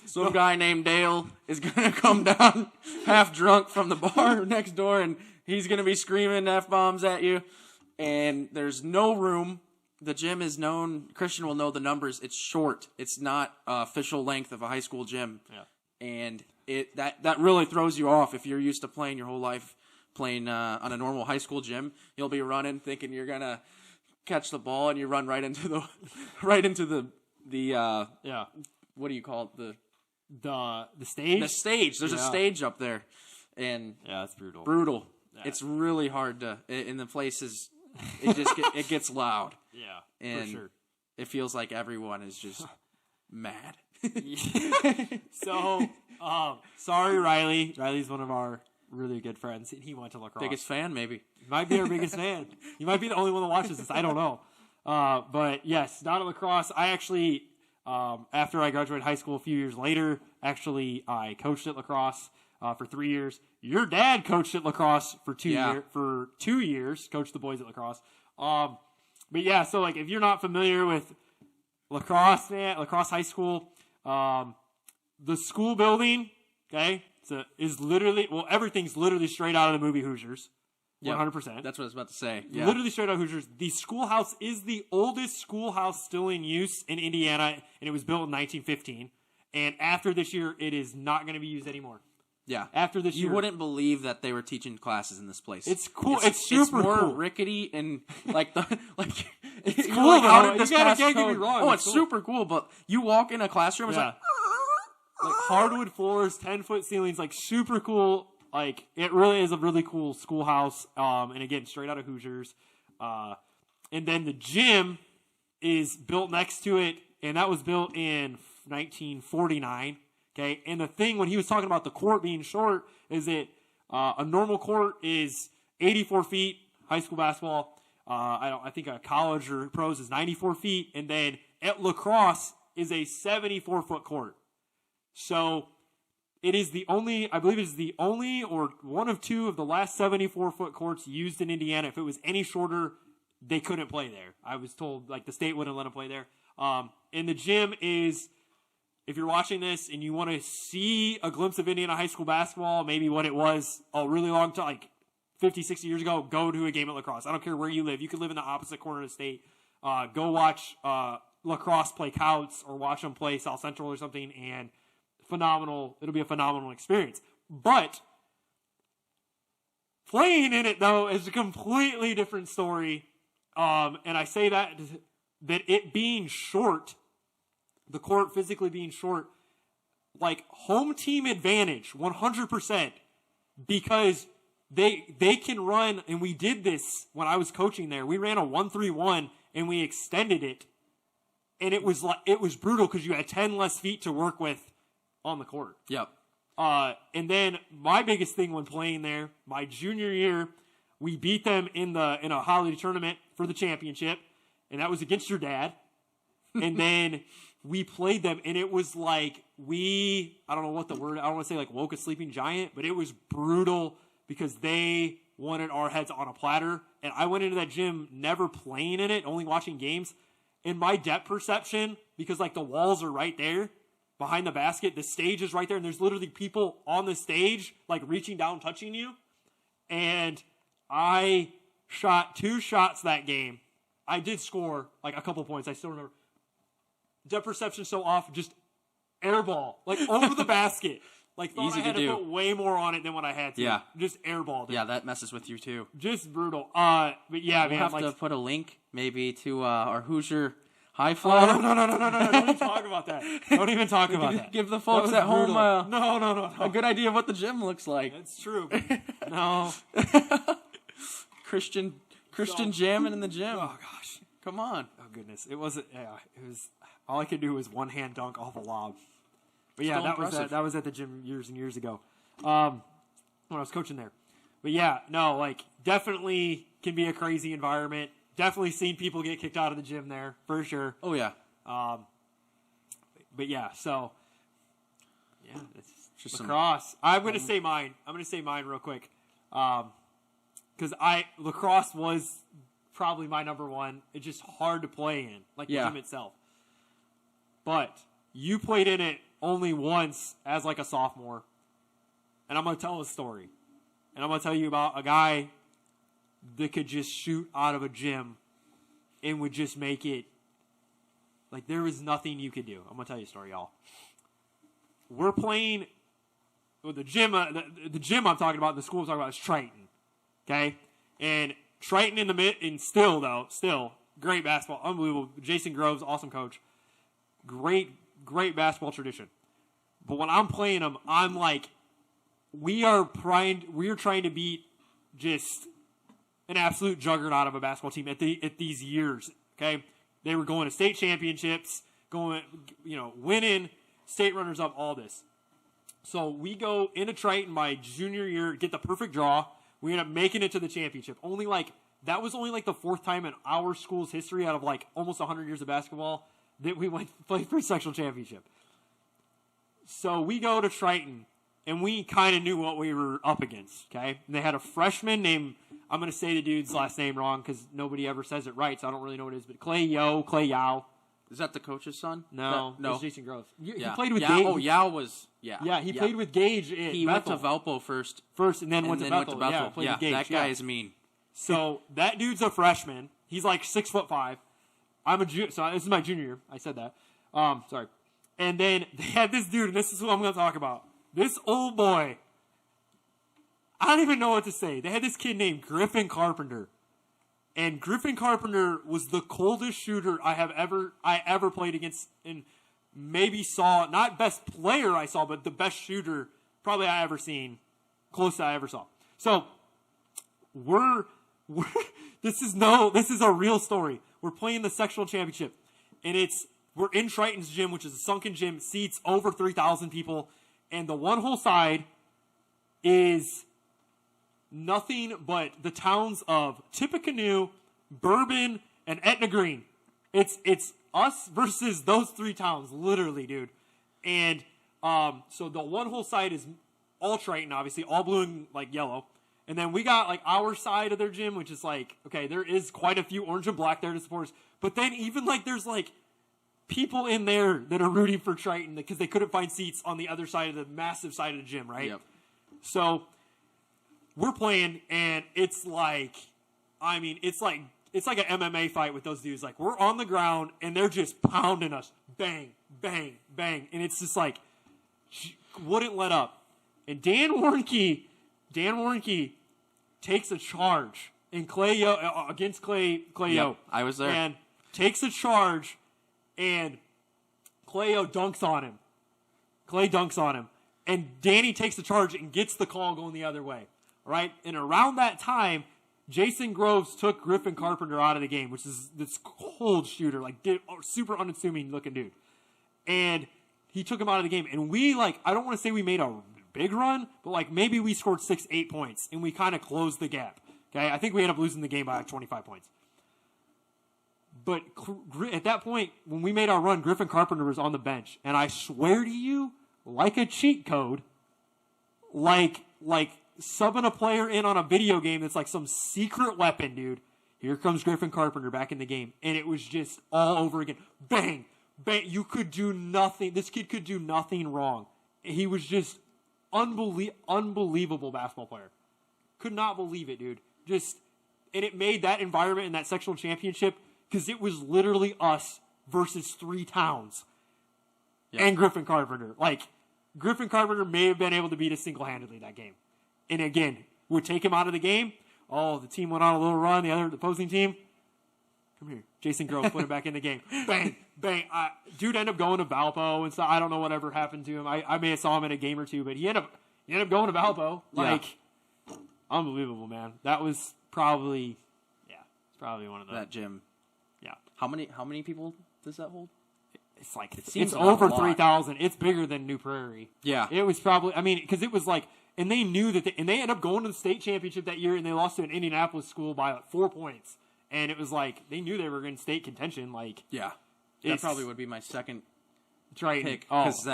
Some guy named Dale is going to come down half drunk from the bar next door, and he's going to be screaming F-bombs at you. And there's no room. The gym is known. Christian will know the numbers. It's short. It's not official length of a high school gym. Yeah. And that really throws you off if you're used to playing your whole life. Playing on a normal high school gym, you'll be running thinking you're gonna catch the ball, and you run right into the what do you call it, the stage? The stage. There's a stage up there, and it's brutal. Yeah. It's really hard to in the places. It gets loud. Yeah, and for sure. It feels like everyone is just mad. So sorry, Riley. Riley's one of our really good friends, and he went to lacrosse. Biggest fan, maybe. He might be our biggest fan. You might be the only one that watches this. I don't know. But yes, not at lacrosse. I actually, after I graduated high school a few years later, I coached at lacrosse for 3 years. Your dad coached at lacrosse for 2 years. Coached the boys at lacrosse. But yeah, so like if you're not familiar with lacrosse high school, the school building, okay. Is literally, everything's literally straight out of the movie Hoosiers. 100%. That's what I was about to say. Yeah. Literally straight out of Hoosiers. The schoolhouse is the oldest schoolhouse still in use in Indiana, and it was built in 1915. And after this year, it is not going to be used anymore. Yeah. After this year. You wouldn't believe that they were teaching classes in this place. It's cool. It's super more cool. rickety and it's cool. How did this can't pass get me code? wrong. Oh, it's super cool, but you walk in a classroom, it's like hardwood floors, 10-foot ceilings, like super cool. Like it really is a really cool schoolhouse. And again, straight out of Hoosiers. And then the gym is built next to it, and that was built in 1949. Okay, and the thing when he was talking about the court being short is that a normal court is 84 feet high school basketball. I think a college or pros is 94 feet, and then at lacrosse is a 74-foot court. So it is I believe it is the only or one of two of the last 74-foot courts used in Indiana. If it was any shorter, they couldn't play there. I was told the state wouldn't let them play there. And the gym is, if you're watching this and you want to see a glimpse of Indiana high school basketball, maybe what it was a really long time, 50, 60 years ago, go to a game at lacrosse. I don't care where you live. You could live in the opposite corner of the state. Go watch lacrosse play Couts or watch them play South Central or something, and phenomenal. It'll be a phenomenal experience. But playing in it, though, is a completely different story. And I say that it being short, the court physically being short, home team advantage, 100%, because they can run, and we did this when I was coaching there. We ran a 1-3-1 and we extended it, and it was brutal because you had 10 less feet to work with on the court. Yep. And then my biggest thing when playing there, my junior year, we beat them in a holiday tournament for the championship, and that was against your dad. And then we played them, and it was I don't know what the word, I don't want to say woke a sleeping giant, but it was brutal because they wanted our heads on a platter. And I went into that gym never playing in it, only watching games. And my depth perception, because the walls are right there behind the basket, the stage is right there, and there's literally people on the stage reaching down, touching you. And I shot 2 shots that game. I did score a couple points. I still remember. Depth perception so off, just airball over the basket. Thought Easy I had to do. Put way more on it than what I had to. Yeah. Just airballed it. Yeah, that messes with you too. Just brutal. But yeah, We'll man. have to put a link maybe to our Hoosier High Oh, Flyer. no. Don't even talk about that. Don't even talk about that. Give the folks That at was home brutal. No. a good idea of what the gym looks like. That's true. No. Christian jamming in the gym. Oh, gosh. Come on. Oh, goodness. It was, all I could do was one-hand dunk off a lob. But yeah, Still impressive. that was at the gym years and years ago, when I was coaching there. But yeah, no, definitely can be a crazy environment. Definitely seen people get kicked out of the gym there, for sure. Oh, yeah. But yeah, so, yeah, it's Just lacrosse. I'm going to say mine. I'm going to say mine real quick. Because lacrosse was probably my number one. It's just hard to play in, the gym itself. But you played in it only once as a sophomore. And I'm going to tell a story. And I'm going to tell you about a guy that could just shoot out of a gym and would just make it there was nothing you could do. I'm going to tell you a story, y'all. We're playing the gym. The gym I'm talking about, the school I'm talking about is Triton. Okay? And Triton and still great basketball, unbelievable. Jason Groves, awesome coach. Great basketball tradition. But when I'm playing them, I'm we are trying to beat just an absolute juggernaut of a basketball team at these years. Okay, they were going to state championships, winning state runners up, all this. So we go into Triton my junior year, get the perfect draw. We end up making it to the championship. That was only the 4th time in our school's history out of almost 100 years of basketball that we went play for a sectional championship. So we go to Triton, and we kind of knew what we were up against, okay? And they had a freshman named, I'm going to say the dude's last name wrong because nobody ever says it right, so I don't really know what it is, but Clay Yao. Is that the coach's son? No. No. It's Jason Groves. He Yeah. played with Yao, Gage. Oh, Yao was, yeah. Yeah, he played with Gage at He went to Bethel. Valpo first. And then went to Bethel. Yeah, played with Gage. That guy is mean. So that dude's a freshman. He's 6'5". So this is my junior year. I said that. Sorry. And then they had this dude, and this is who I'm going to talk about. This old boy. I don't even know what to say. They had this kid named Griffin Carpenter. And Griffin Carpenter was the coldest shooter I ever played against, and maybe saw, not best player I saw, but the best shooter probably I ever seen, close to I ever saw. So this is a real story. We're playing the sectional championship, and we're in Triton's gym, which is a sunken gym, seats over 3,000 people, and the one whole side is nothing but the towns of Tippecanoe, Bourbon, and Etna Green. It's us versus those 3 towns, literally, dude. And so the one whole side is all Triton, obviously, all blue and like yellow. And then we got like our side of their gym, which is like, okay, there is quite a few orange and black there to support us. But then even like there's like people in there that are rooting for Triton because they couldn't find seats on the other side of the massive side of the gym, right? Yep. So we're playing, and it's like, I mean, it's like an MMA fight with those dudes. Like, we're on the ground, and they're just pounding us. Bang, bang, bang. And it's just like, wouldn't let up. And Dan Warnke takes a charge in against Clay Yo. I was there. And takes a charge, and Clayo dunks on him. Clay dunks on him. And Danny takes the charge and gets the call going the other way. Right? And around that time, Jason Groves took Griffin Carpenter out of the game, which is this cold shooter, like super unassuming looking dude. And he took him out of the game. And we, like, I don't want to say we made a big run, but like maybe we scored 6-8 points and we kind of closed the gap. Okay? I think we ended up losing the game by like 25 points. But at that point, when we made our run, Griffin Carpenter was on the bench. And I swear to you, like a cheat code, like subbing a player in on a video game that's like some secret weapon, dude. Here comes Griffin Carpenter back in the game. And it was just all over again. Bang! Bang! You could do nothing. This kid could do nothing wrong. He was just unbelievable basketball player. Could not believe it, dude. And it made that environment in that sectional championship, because it was literally us versus 3 towns. Yep. And Griffin Carpenter. Like, Griffin Carpenter may have been able to beat us single-handedly that game. And again, would take him out of the game. Oh, the team went on a little run. The opposing team, come here. Jason Grove put him back in the game. Bang, bang. Dude ended up going to Valpo and stuff. I don't know whatever happened to him. I may have saw him in a game or two, but he ended up going to Valpo. Like, unbelievable, man. That was probably, it's probably one of the. That gym. Yeah. How many people does that hold? It's like, seems it's over like 3,000. It's bigger than New Prairie. Yeah. It was probably, I mean, because it was like, and they knew that, and they ended up going to the state championship that year, and they lost to an Indianapolis school by like 4 points. And it was like, they knew they were in state contention. Like, yeah. That probably would be my second pick. Because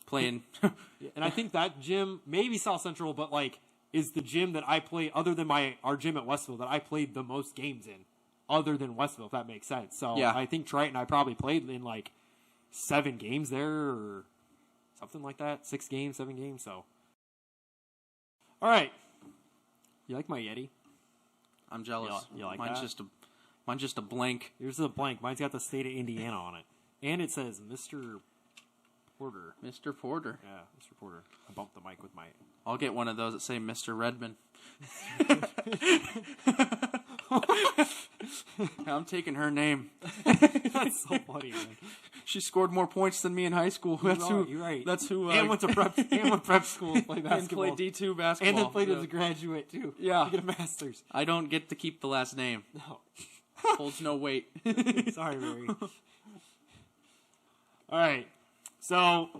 playing. And I think that gym, maybe South Central, but like, is the gym that I play, other than our gym at Westville, that I played the most games in, other than Westville, if that makes sense. So I think Triton, I probably played in like 7 games there, or something like that. 6 games, 7 games. So, all right. You like my Yeti? I'm jealous. You like mine's that? Mine's just a blank. Here's a blank. Mine's got the state of Indiana on it, and it says Mr. Porter. Mr. Porter. Yeah, Mr. Porter. I bumped the mic with my. I'll get one of those that say Mr. Redmond. I'm taking her name. That's so funny, man. She scored more points than me in high school. You're right. That's who. And went to prep school to play basketball. And played D2 basketball. And then played as a graduate too. Yeah. To get a master's. I don't get to keep the last name. No. Holds no weight. Sorry, Mary. All right. So,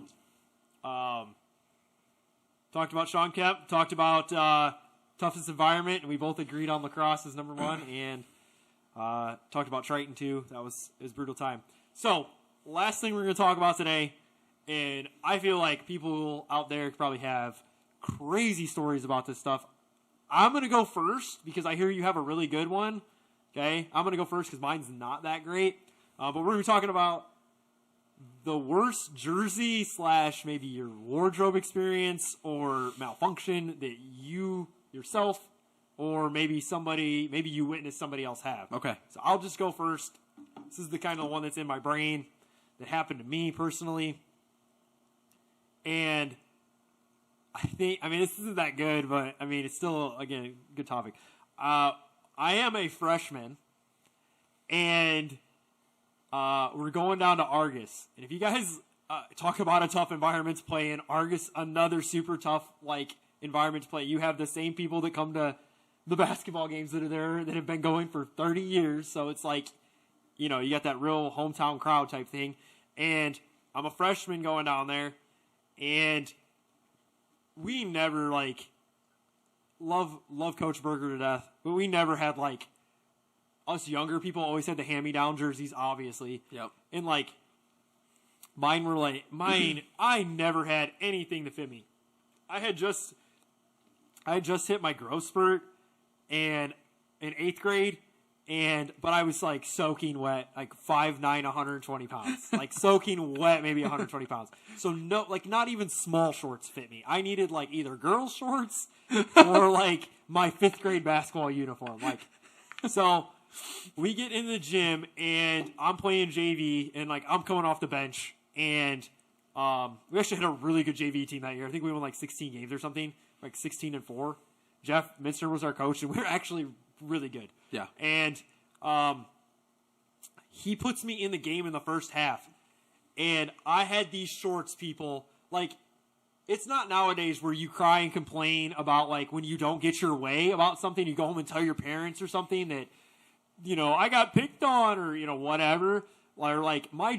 talked about Sean Kemp. Talked about toughest environment, and we both agreed on lacrosse as number 1. And talked about Triton too. It was brutal time. So, last thing we're going to talk about today, and I feel like people out there probably have crazy stories about this stuff. I'm going to go first because I hear you have a really good one. Okay, I'm going to go first because mine's not that great. But we're going to be talking about the worst jersey / maybe your wardrobe experience or malfunction that you yourself or maybe you witnessed somebody else have. Okay. So I'll just go first. This is the kind of one that's in my brain that happened to me personally. And this isn't that good, but it's still, again, a good topic. I am a freshman, and we're going down to Argus. And if you guys talk about a tough environment to play in, Argus, another super tough environment to play. You have the same people that come to the basketball games that are there that have been going for 30 years. So it's like, you got that real hometown crowd type thing. And I'm a freshman going down there, and we never love Coach Berger to death, but we never had like us younger people always had the hand-me-down jerseys, obviously. Yep. And like mine. I never had anything to fit me. I had just hit my growth spurt, and in 8th grade. But I was like soaking wet, like 5'9", 120 pounds, like soaking wet, maybe 120 pounds. So no, like not even small shorts fit me. I needed like either girls shorts or like my 5th grade basketball uniform. Like, so we get in the gym and I'm playing JV and like I'm coming off the bench and we actually had a really good JV team that year. I think we won like 16 games or something, like 16-4. Jeff Minster was our coach and we were actually really good. Yeah. And he puts me in the game in the first half. And I had these shorts, people. Like, it's not nowadays where you cry and complain about, like, when you don't get your way about something. You go home and tell your parents or something that, you know, I got picked on or, you know, whatever. Or, like, my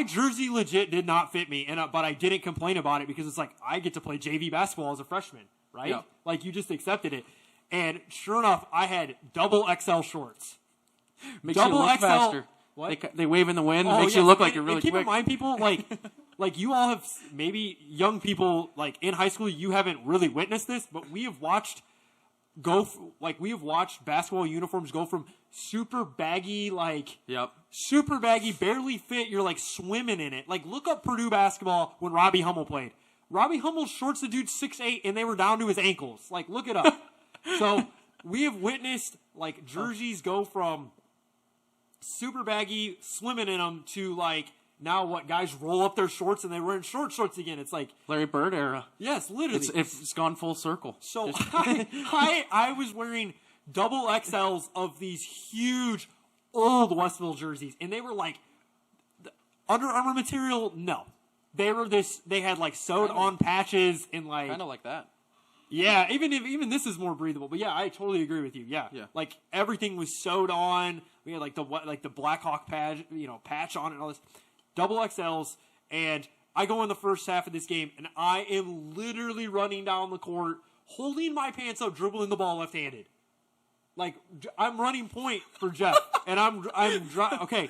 jersey legit did not fit me. But I didn't complain about it because it's like, I get to play JV basketball as a freshman, right? Yeah. Like, you just accepted it. And sure enough, I had double XL shorts. Makes double you look XL. faster. What? They wave in the wind. Oh, Makes yeah. you look like and, you're really and keep quick. in mind, people, like you all have, maybe young people, like in high school, you haven't really witnessed this, but we have watched basketball uniforms go from super baggy, super baggy, barely fit. You're like swimming in it. Like, look up Purdue basketball when Robbie Hummel played. Robbie Hummel's shorts, the dude's 6'8", and they were down to his ankles. Like, look it up. So we have witnessed like jerseys go from super baggy, swimming in them, to like now what guys roll up their shorts and they're wearing shorts again. It's like Larry Bird era. Yes, literally. It's gone full circle. So I was wearing double XLs of these huge old Westville jerseys, and they were like Under Armour material. No, they were this. They had like sewed on patches and like Kind of like that. Yeah, even this is more breathable. But yeah, I totally agree with you. Yeah. Like everything was sewed on. We had like the Blackhawk patch on it and all this. Double XLs, and I go in the first half of this game, and I am literally running down the court, holding my pants up, dribbling the ball left-handed. Like I'm running point for Jeff, and okay.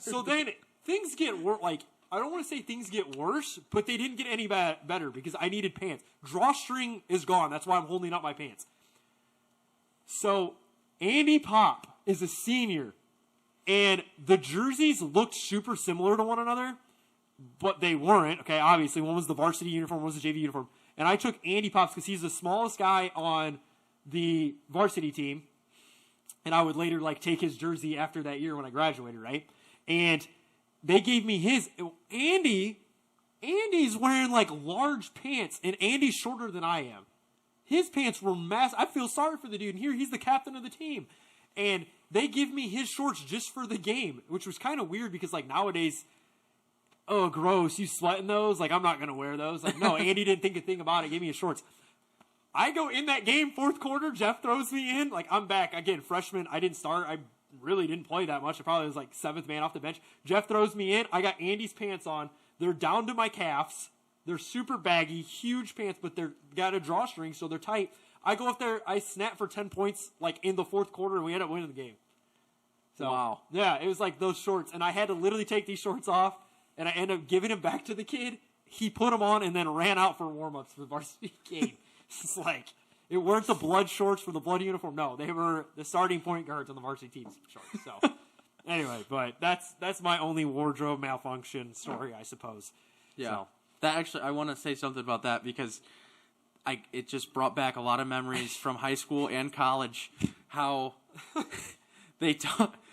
So then things get worse. Like, I don't want to say things get worse, but they didn't get any better because I needed pants. Drawstring is gone. That's why I'm holding up my pants. So Andy Pop is a senior, and the jerseys looked super similar to one another, but they weren't. Okay, obviously one was the varsity uniform, one was the JV uniform, and I took Andy Pop's because he's the smallest guy on the varsity team, and I would later like take his jersey after that year when I graduated, right? And they gave me his. Andy's wearing like large pants, and Andy's shorter than I am. His pants were massive. I feel sorry for the dude. And here he's the captain of the team, and they give me his shorts just for the game, which was kind of weird because like nowadays, oh gross, you sweating those? Like I'm not gonna wear those. Like no, Andy didn't think a thing about it. Gave me his shorts. I go in that game, fourth quarter. Jeff throws me in. Like I'm back again, freshman. I didn't start. I really didn't play that much. I probably was like 7th man off the bench. Jeff throws me in. I got Andy's pants on. They're down to my calves. They're super baggy, huge pants, but they're got a drawstring, so they're tight. I go up there. I snap for 10 points like in the fourth quarter, and we end up winning the game. So, wow. Yeah, it was like those shorts, and I had to literally take these shorts off, and I ended up giving them back to the kid. He put them on and then ran out for warm-ups for the varsity game. It's like, it weren't the blood shorts for the blood uniform. No, they were the starting point guards on the varsity team's shorts. So, anyway, but that's my only wardrobe malfunction story, I suppose. Yeah. So. That actually, I want to say something about that because it just brought back a lot of memories from high school and college. How they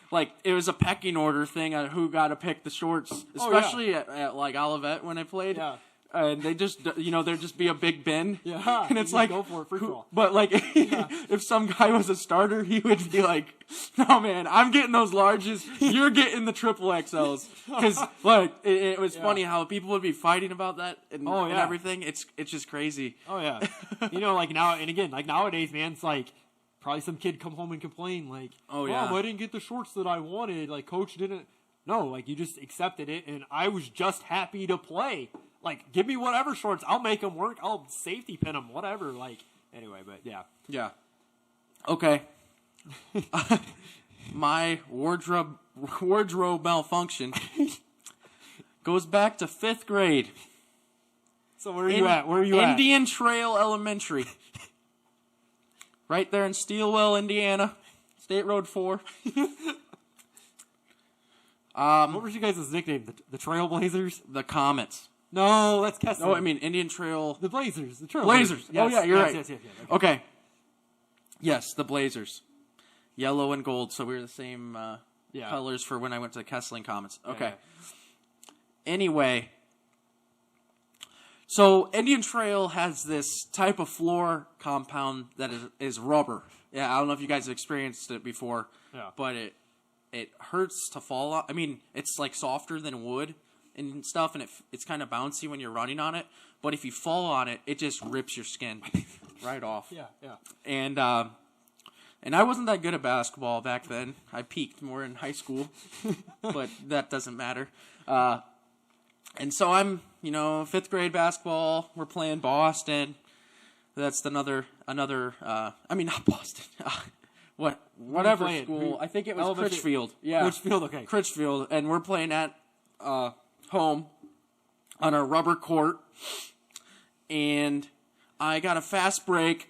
like it was a pecking order thing on who got to pick the shorts, especially at like Olivet when I played. Yeah. And they just, there'd just be a big bin. Yeah. And it's like, go for it, free for all. But like, if some guy was a starter, he would be like, no man, I'm getting those larges. You're getting the triple XLs. Because like, it was funny how people would be fighting about that and everything. It's just crazy. Oh yeah. Like now, and again, like nowadays, man, it's like, probably some kid come home and complain like, Mom, I didn't get the shorts that I wanted. Like coach didn't. No, like you just accepted it, and I was just happy to play. Like, give me whatever shorts. I'll make them work. I'll safety pin them, whatever. Like, Anyway, but yeah. Yeah. Okay. My wardrobe malfunction goes back to 5th grade. So where are you at? Where are you at? Indian Trail Elementary. Right there in Steelwell, Indiana. State Road 4. What was you guys' nickname? The Trailblazers? The Comets. No, that's Kessler. No, I mean Indian Trail. The Blazers. The Trailblazers. Blazers. Yes, Oh, yeah, you're right. Yes. Okay. Yes, the Blazers. Yellow and gold, so we were the same colors for when I went to the Kessling Comets. Okay. Yeah. Anyway, so Indian Trail has this type of floor compound that is rubber. Yeah, I don't know if you guys have experienced it before, but it hurts to fall on. I mean, it's like softer than wood and stuff, and it's kind of bouncy when you're running on it. But if you fall on it, it just rips your skin right off. Yeah. And I wasn't that good at basketball back then. I peaked more in high school, but that doesn't matter. And so I'm, 5th grade basketball. We're playing Boston. That's not Boston. Whatever school. I think it was Critchfield. Yeah, Critchfield. Okay. Critchfield, and we're playing at home on a rubber court, and I got a fast break.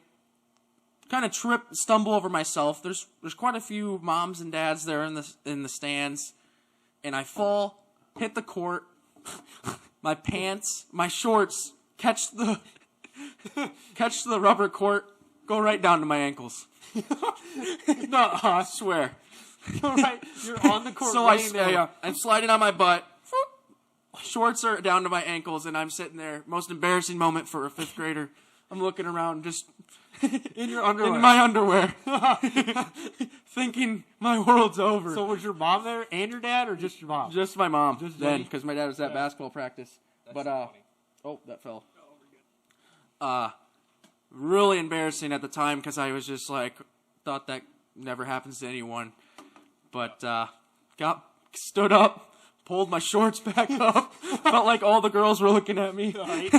Kind of stumble over myself. There's quite a few moms and dads there in the stands, and I fall, hit the court. My pants, my shorts catch the rubber court, go right down to my ankles. No, I swear. Right, you're on the court. So I'm sliding on my butt. Shorts are down to my ankles, and I'm sitting there. Most embarrassing moment for a 5th grader. I'm looking around, just in your underwear. In my underwear, thinking my world's over. So was your mom there and your dad, or just your mom? Just my mom. Just then, because my dad was at basketball practice. That's Oh, that fell. Really embarrassing at the time because I was just like, thought that never happens to anyone. But stood up, pulled my shorts back up. Felt like all the girls were looking at me. Right?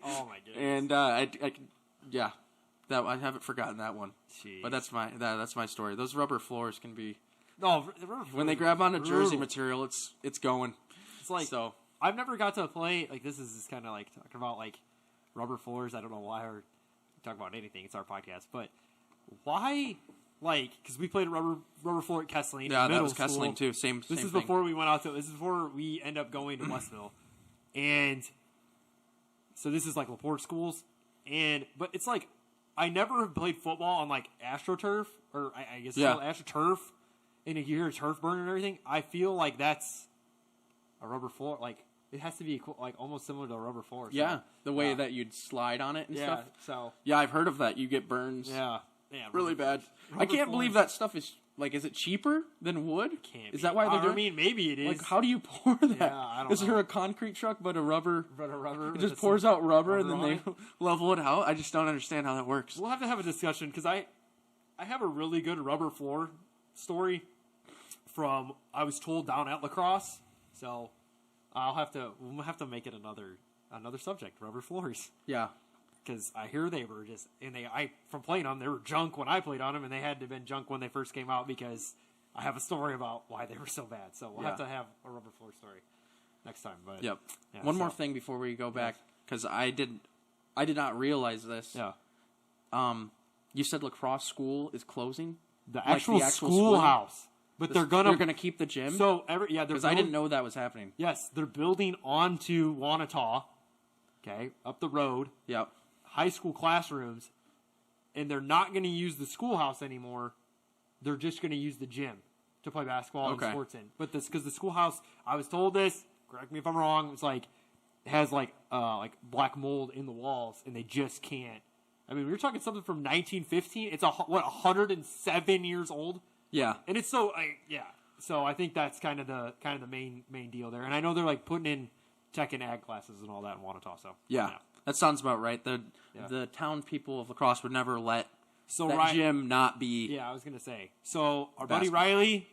Oh my goodness. And I haven't forgotten that one. Jeez. But that's my story. Those rubber floors can be. No, when they grab onto jersey material, it's going. It's like I've never got to play like this. Is kind of like talking about like rubber floors. I don't know why or talk about anything. It's our podcast, but why? Like, because we played a rubber floor at Kessling. Yeah, middle that was Kessling school. too. Same. This is thing. before we went out to. This is before we end up going to Westville, and so this is like LaPorte schools, but it's like I never have played football on like AstroTurf or I guess it's called AstroTurf, and you hear turf burn and everything. I feel like that's a rubber floor. Like it has to be like almost similar to a rubber floor. So, yeah, the way that you'd slide on it and stuff. So yeah, I've heard of that. You get burns. Yeah, really bad. I can't believe that stuff is like. Is it cheaper than wood? Can't. Is that why they're doing? I mean, maybe it is. Like, how do you pour that? Yeah, I don't know. Is there a concrete truck but a rubber? It just pours out rubber and then they level it out. I just don't understand how that works. We'll have to have a discussion because I have a really good rubber floor story from I was told down at lacrosse. So we'll have to make it another subject, rubber floors. Yeah. Because I hear they were from playing on them, they were junk when I played on them, and they had to have been junk when they first came out because I have a story about why they were so bad. So we'll have to have a rubber floor story next time. But yep. Yeah, One more thing before we go back, because I did not realize this. Yeah. You said lacrosse school is closing? The actual schoolhouse. But they're gonna keep the gym? So because I didn't know that was happening. Yes, they're building onto Wanata, okay, up the road. Yep. High school classrooms, and they're not going to use the schoolhouse anymore. They're just going to use the gym to play basketball and sports in. But because the schoolhouse, I was told this. Correct me if I'm wrong. It's like it has like black mold in the walls, and they just can't. I mean, we're talking something from 1915. It's 107 years old. Yeah, and it's so So I think that's kind of the main deal there. And I know they're like putting in tech and ag classes and all that in Wanata. So yeah. That sounds about right. The town people of lacrosse would never let gym not be. Yeah, I was gonna say. So our buddy Riley,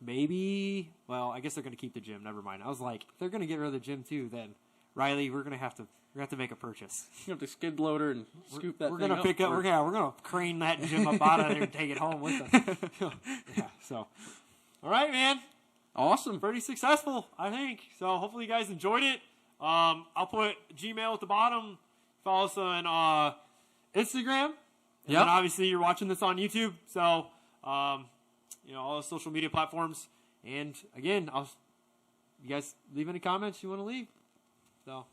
maybe. Well, I guess they're gonna keep the gym. Never mind. I was like, if they're gonna get rid of the gym too, then Riley, we're gonna have to make a purchase. You have to skid loader and scoop that. We're thing gonna up pick up. We're gonna crane that gym up out of there and take it home with us. Yeah. So, all right, man. Awesome. Pretty successful, I think. So hopefully you guys enjoyed it. I'll put Gmail at the bottom. Follow us on Instagram. And then obviously you're watching this on YouTube. So, all the social media platforms. And again, you guys leave any comments you want to leave. So.